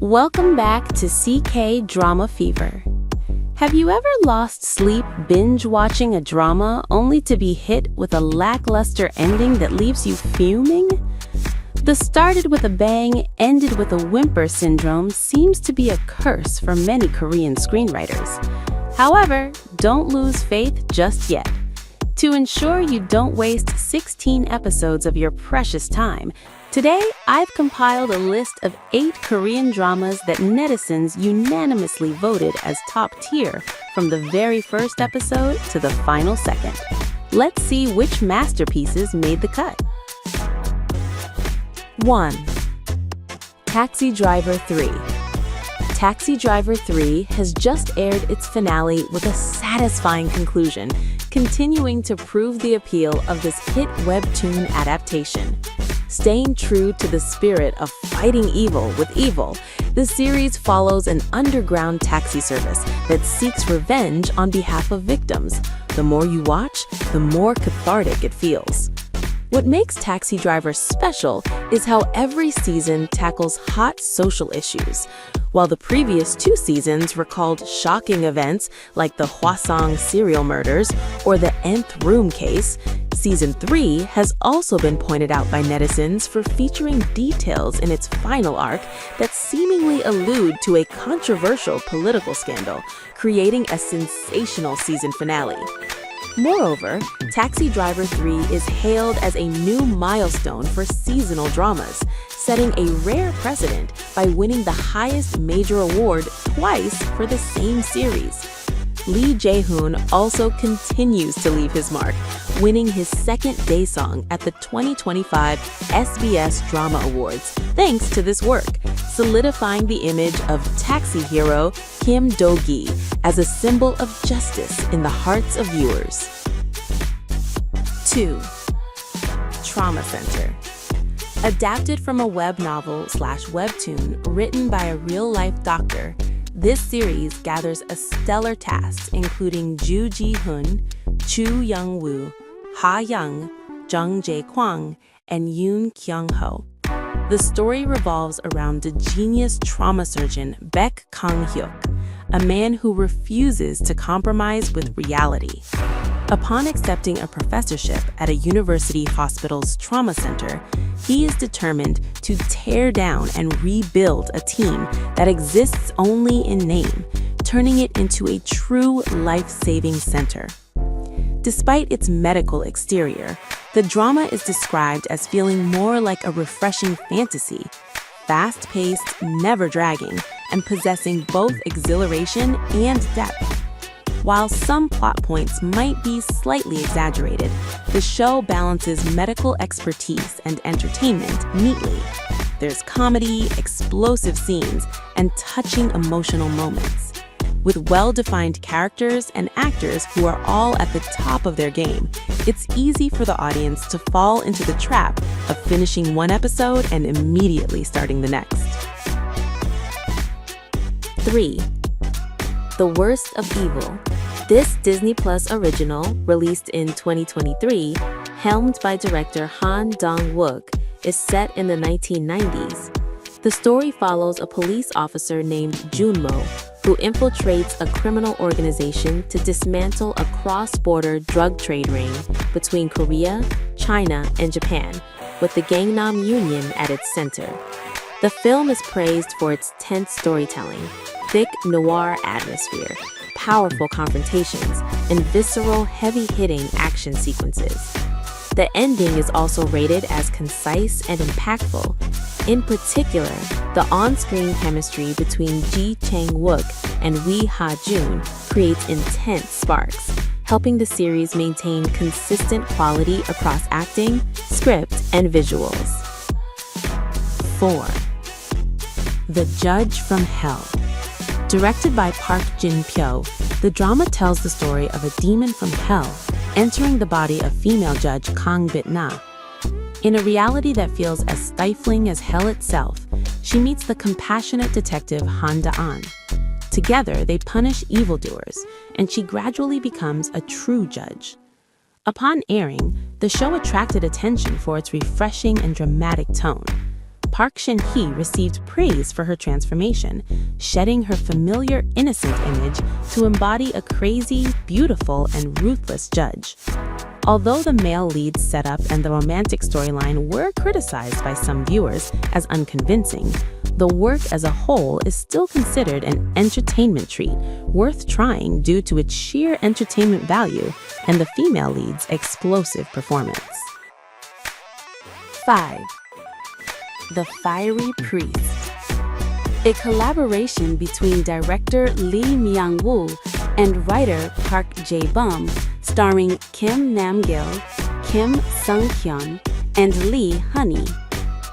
Welcome back to CKDrama Fever. Have you ever lost sleep binge-watching a drama only to be hit with a lackluster ending that leaves you fuming? The started with a bang, ended with a whimper syndrome seems to be a curse for many Korean screenwriters. However, don't lose faith just yet. To ensure you don't waste 16 episodes of your precious time, today I've compiled a list of 8 Korean dramas that netizens unanimously voted as top tier from the very first episode to the final second. Let's see which masterpieces made the cut. 1. Taxi Driver 3. Taxi Driver 3 has just aired its finale with a satisfying conclusion, continuing to prove the appeal of this hit webtoon adaptation. Staying true to the spirit of fighting evil with evil, the series follows an underground taxi service that seeks revenge on behalf of victims. The more you watch, the more cathartic it feels. What makes Taxi Driver special is how every season tackles hot social issues. While the previous 2 seasons recalled shocking events like the Hwasong serial murders or the Nth Room case, Season 3 has also been pointed out by netizens for featuring details in its final arc that seemingly allude to a controversial political scandal, creating a sensational season finale. Moreover, Taxi Driver 3 is hailed as a new milestone for seasonal dramas, setting a rare precedent by winning the highest major award twice for the same series. Lee Jae-hoon also continues to leave his mark, winning his second day song at the 2025 SBS Drama Awards thanks to this work, solidifying the image of taxi hero Kim Do-gi as a symbol of justice in the hearts of viewers. 2. Trauma Center. Adapted from a web novel/webtoon written by a real-life doctor, this series gathers a stellar cast including Ju Ji-hoon, Chu Young-woo, Ha Young, Jung Jae-kwang, and Yoon Kyung-ho. The story revolves around the genius trauma surgeon Baek Kang-hyuk, a man who refuses to compromise with reality. Upon accepting a professorship at a university hospital's trauma center, he is determined to tear down and rebuild a team that exists only in name, turning it into a true life-saving center. Despite its medical exterior, the drama is described as feeling more like a refreshing fantasy, fast-paced, never dragging, and possessing both exhilaration and depth. While some plot points might be slightly exaggerated, the show balances medical expertise and entertainment neatly. There's comedy, explosive scenes, and touching emotional moments. With well-defined characters and actors who are all at the top of their game, it's easy for the audience to fall into the trap of finishing one episode and immediately starting the next. 3. The Worst of Evil. This Disney Plus original, released in 2023, helmed by director Han Dong-wook, is set in the 1990s. The story follows a police officer named Junmo, who infiltrates a criminal organization to dismantle a cross-border drug trade ring between Korea, China, and Japan, with the Gangnam Union at its center. The film is praised for its tense storytelling, thick noir atmosphere, powerful confrontations, and visceral, heavy-hitting action sequences. The ending is also rated as concise and impactful. In particular, the on-screen chemistry between Ji Chang-wook and Wi Ha-jun creates intense sparks, helping the series maintain consistent quality across acting, script, and visuals. 4. The Judge from Hell. Directed by Park Jin-pyo, the drama tells the story of a demon from hell entering the body of female judge Kang Bit-na. In a reality that feels as stifling as hell itself, she meets the compassionate detective Han Da-an. Together, they punish evildoers, and she gradually becomes a true judge. Upon airing, the show attracted attention for its refreshing and dramatic tone. Park Shin-hee received praise for her transformation, shedding her familiar innocent image to embody a crazy, beautiful, and ruthless judge. Although the male lead setup and the romantic storyline were criticized by some viewers as unconvincing, the work as a whole is still considered an entertainment treat worth trying due to its sheer entertainment value and the female lead's explosive performance. 5. The Fiery Priest. A collaboration between director Lee Myung-woo and writer Park Jae-bum, starring Kim Nam-gil, Kim Sung-hyun, and Lee Honey.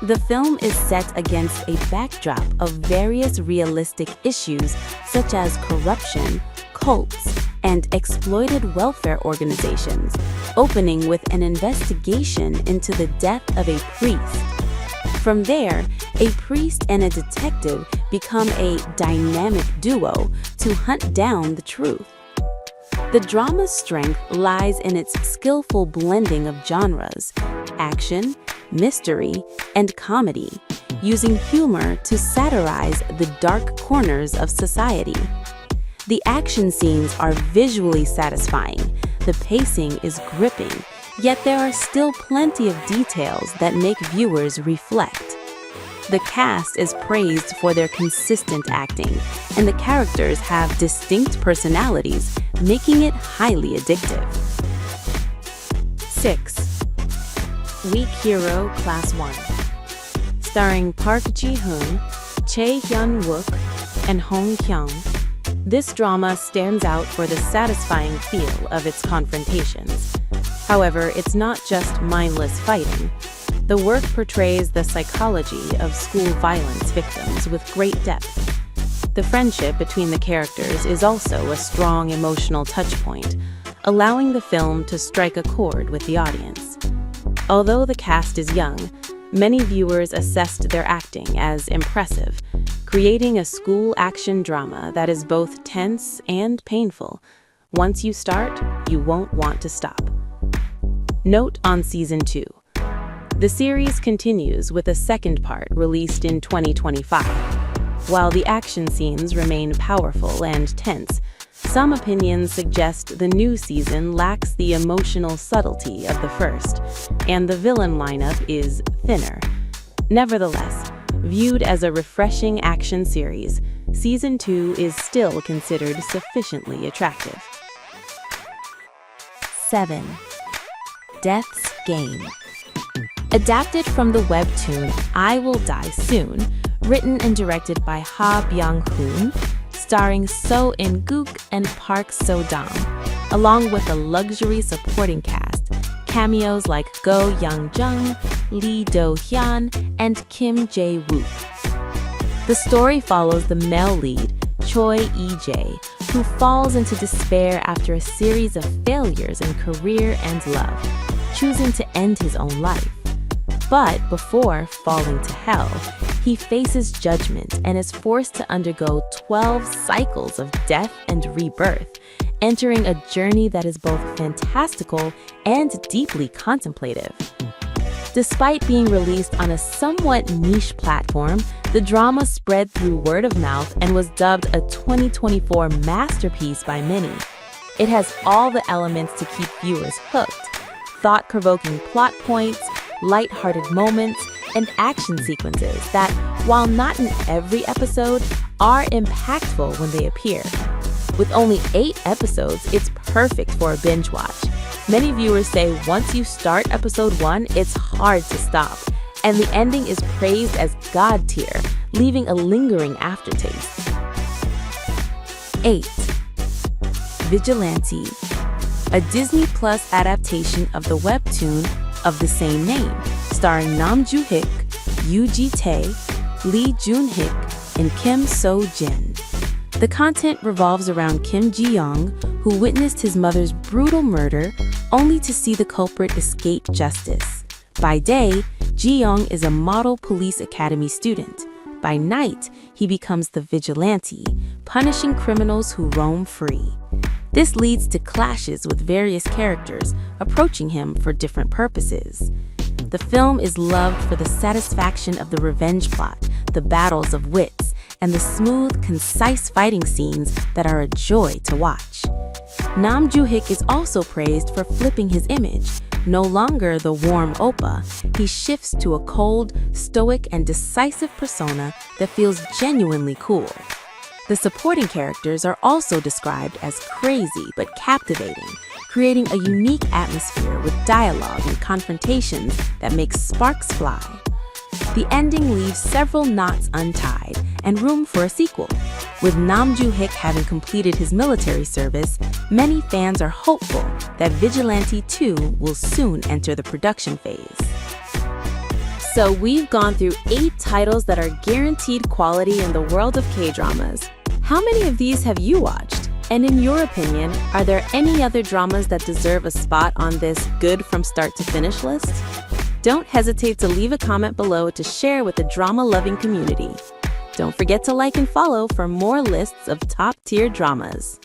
The film is set against a backdrop of various realistic issues such as corruption, cults, and exploited welfare organizations, opening with an investigation into the death of a priest. From there, a priest and a detective become a dynamic duo to hunt down the truth. The drama's strength lies in its skillful blending of genres, action, mystery, and comedy, using humor to satirize the dark corners of society. The action scenes are visually satisfying, the pacing is gripping, yet there are still plenty of details that make viewers reflect. The cast is praised for their consistent acting, and the characters have distinct personalities, making it highly addictive. 6. Weak Hero Class 1. Starring Park Ji-hoon, Chae Hyun-wook, and Hong Kyung, this drama stands out for the satisfying feel of its confrontations. However, it's not just mindless fighting. The work portrays the psychology of school violence victims with great depth. The friendship between the characters is also a strong emotional touchpoint, allowing the film to strike a chord with the audience. Although the cast is young, many viewers assessed their acting as impressive, creating a school action drama that is both tense and painful. Once you start, you won't want to stop. Note on Season 2. The series continues with a second part released in 2025. While the action scenes remain powerful and tense, some opinions suggest the new season lacks the emotional subtlety of the first, and the villain lineup is thinner. Nevertheless, viewed as a refreshing action series, Season 2 is still considered sufficiently attractive. 7. Death's Game. Adapted from the webtoon I Will Die Soon, written and directed by Ha Byung-hoon, starring So In-guk and Park So-dam, along with a luxury supporting cast, cameos like Go Young-jung, Lee Do-hyun, and Kim Jae-wook. The story follows the male lead, Choi E-jae, who falls into despair after a series of failures in career and love, choosing to end his own life. But before falling to hell, he faces judgment and is forced to undergo 12 cycles of death and rebirth, entering a journey that is both fantastical and deeply contemplative. Despite being released on a somewhat niche platform, the drama spread through word of mouth and was dubbed a 2024 masterpiece by many. It has all the elements to keep viewers hooked: thought-provoking plot points, light-hearted moments, and action sequences that, while not in every episode, are impactful when they appear. With only 8 episodes, it's perfect for a binge watch. Many viewers say once you start episode 1, it's hard to stop, and the ending is praised as God tier, leaving a lingering aftertaste. 8. Vigilante. A Disney Plus adaptation of the webtoon of the same name, starring Nam Joo-hyuk, Yoo Ji-tae, Lee Joon-hyuk, and Kim So-jin. The content revolves around Kim Ji-young, who witnessed his mother's brutal murder only to see the culprit escape justice. By day, Ji-young is a model police academy student. By night, he becomes the vigilante, punishing criminals who roam free. This leads to clashes with various characters approaching him for different purposes. The film is loved for the satisfaction of the revenge plot, the battles of wits, and the smooth, concise fighting scenes that are a joy to watch. Nam Joo-hyuk is also praised for flipping his image. No longer the warm oppa, he shifts to a cold, stoic, and decisive persona that feels genuinely cool. The supporting characters are also described as crazy but captivating, creating a unique atmosphere with dialogue and confrontations that make sparks fly. The ending leaves several knots untied and room for a sequel. With Nam Joo-hyuk having completed his military service, many fans are hopeful that Vigilante 2 will soon enter the production phase. So we've gone through 8 titles that are guaranteed quality in the world of K-dramas. How many of these have you watched? And in your opinion, are there any other dramas that deserve a spot on this good from start to finish list? Don't hesitate to leave a comment below to share with the drama-loving community. Don't forget to like and follow for more lists of top-tier dramas.